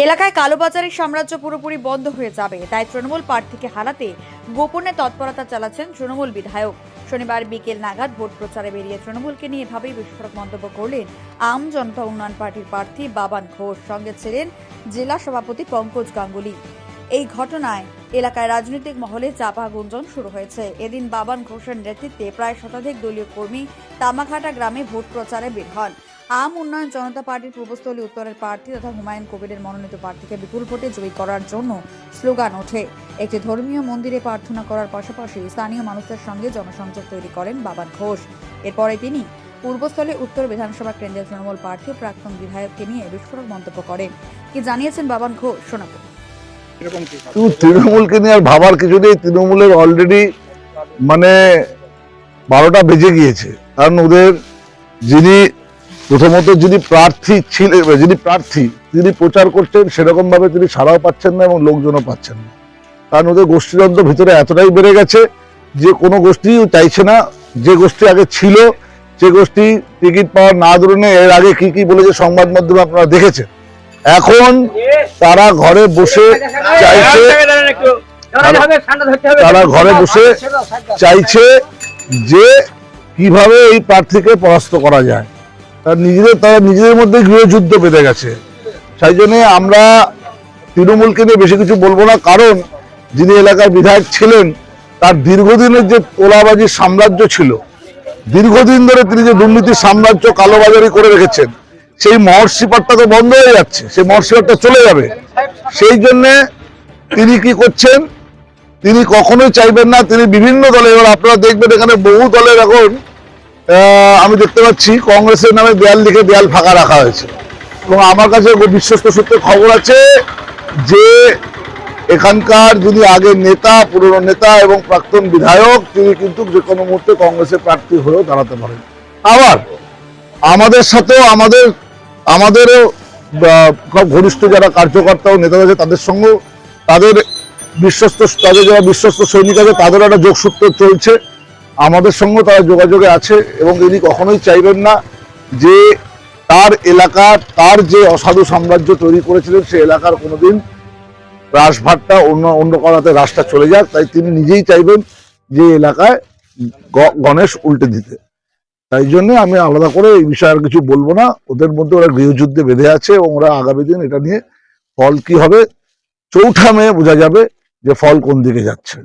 এলাকায় কালোবাজারের সাম্রাজ্য পুরোপুরি বন্ধ হয়ে যাবে, তাই তৃণমূল প্রার্থীকে হারাতে গোপনে তৎপরতা চালাচ্ছেন তৃণমূল বিধায়ক। শনিবার বিকেল নাগাদ ভোট প্রচারে বেরিয়ে তৃণমূলকে নিয়ে এভাবেই বিস্ফোরক মন্তব্য করলেন আম জনতা উন্নয়ন পার্টির প্রার্থী বাবান ঘোষ। সঙ্গে ছিলেন জেলা সভাপতি পঙ্কজ গাঙ্গুলি। এই ঘটনায় এলাকায় রাজনৈতিক মহলে চাপা গুঞ্জন শুরু হয়েছে। এদিন বাবান ঘোষের নেতৃত্বে প্রায় শতাধিক দলীয় কর্মী তামাঘাটা গ্রামে ভোট প্রচারে বের হন। আম উন্নয়ন জনতা পার্টির পূর্বস্থলী উত্তরের প্রার্থী তথা হুমায়ুন কবিরের মনোনীত প্রার্থীকে বিপুল ভোটে জয়ী করার জন্য স্লোগান ওঠে। একটি ধর্মীয় মন্দিরে প্রার্থনা করার পাশাপাশি স্থানীয় মানুষদের সঙ্গে জনসংযোগ তৈরি করেন বাবান ঘোষ। এরপরে তিনি পূর্বস্থলী উত্তর বিধানসভা কেন্দ্রের তৃণমূল প্রার্থী প্রাক্তন বিধায়ককে নিয়ে বিস্ফোরক মন্তব্য করেন। কি জানিয়েছেন বাবান ঘোষ, শোনাবো। তৃণমূলকে নিয়ে আর ভাবার কিছু নেই। তৃণমূলের অলরেডি 12টা বেজে গিয়েছে। কারণ ওদের যিনি প্রথমত যিনি প্রার্থী ছিলেন, তিনি প্রচার করছেন সেরকম ভাবে তিনি সাড়াও পাচ্ছেন না এবং লোকজনও পাচ্ছেন না। কারণ ওদের গোষ্ঠীতন্ত্র ভিতরে এতটাই বেড়ে গেছে যে কোনো গোষ্ঠী চাইছে না। যে গোষ্ঠী আগে ছিল, যে গোষ্ঠী টিকিট পাওয়ার না ধরনে এর আগে কি কি বলেছে সংবাদ মাধ্যমে আপনারা দেখেছেন, এখন তারা ঘরে বসে চাইছে যে কিভাবে এই প্রার্থীকে পরাস্ত করা যায়। তারা নিজেদের মধ্যে গৃহযুদ্ধ বেঁধে গেছে। সেই জন্য আমরা তৃণমূলকে নিয়ে বেশি কিছু বলবো না। কারণ যিনি এলাকার বিধায়ক ছিলেন, তার দীর্ঘদিনের যে তোলাবাজির সাম্রাজ্য ছিল, দীর্ঘদিন ধরে তিনি যে দুর্নীতির সাম্রাজ্য কালোবাজারি করে রেখেছেন, সেই মহর্ষিপাটটা তো বন্ধ হয়ে যাচ্ছে, সেই মহর্ষিপাটটা চলে যাবে। সেই জন্য তিনি কি করছেন, তিনি কখনোই চাইবেন না। তিনি বিভিন্ন দলে, এবার আপনারা দেখবেন এখানে বহু দলের এখন আমি দেখতে পাচ্ছি কংগ্রেসের নামে দেয়াল লিখে দেয়াল ফাঁকা রাখা হয়েছে। এবং আমার কাছে বিশ্বস্ত সূত্রে খবর আছে যে এখানকার যিনি আগের নেতা, পুরনো নেতা এবং প্রাক্তন বিধায়ক, তিনি কিন্তু যে কোনো মুহূর্তে কংগ্রেসের প্রার্থী হয়েও দাঁড়াতে পারেন। আবার আমাদের সাথেও আমাদেরও ঘনিষ্ঠ যারা কার্যকর্তা ও নেতা আছে, তাদের সঙ্গেও তাদের যারা বিশ্বস্ত সৈনিক আছে, তাদেরও একটা যোগসূত্র চলছে। আমাদের সঙ্গে তারা যোগাযোগে আছে এবং তিনি কখনোই চাইবেন না যে তার এলাকার, তার যে অসাধু সাম্রাজ্য তৈরি করেছিলেন, সেই এলাকার কোনোদিন রাসভাটটা অন্য করাতে রাসটা চলে যাক। তাই তিনি নিজেই চাইবেন যে এলাকায় গণেশ উল্টে দিতে। তাই জন্য আমি আলাদা করে এই বিষয়ে আর কিছু বলবো না। ওদের মধ্যে ওরা গৃহযুদ্ধে বেঁধে আছে এবং ওরা আগামী দিন এটা নিয়ে ফল কি হবে 4 মে বোঝা যাবে যে ফল কোন দিকে যাচ্ছে।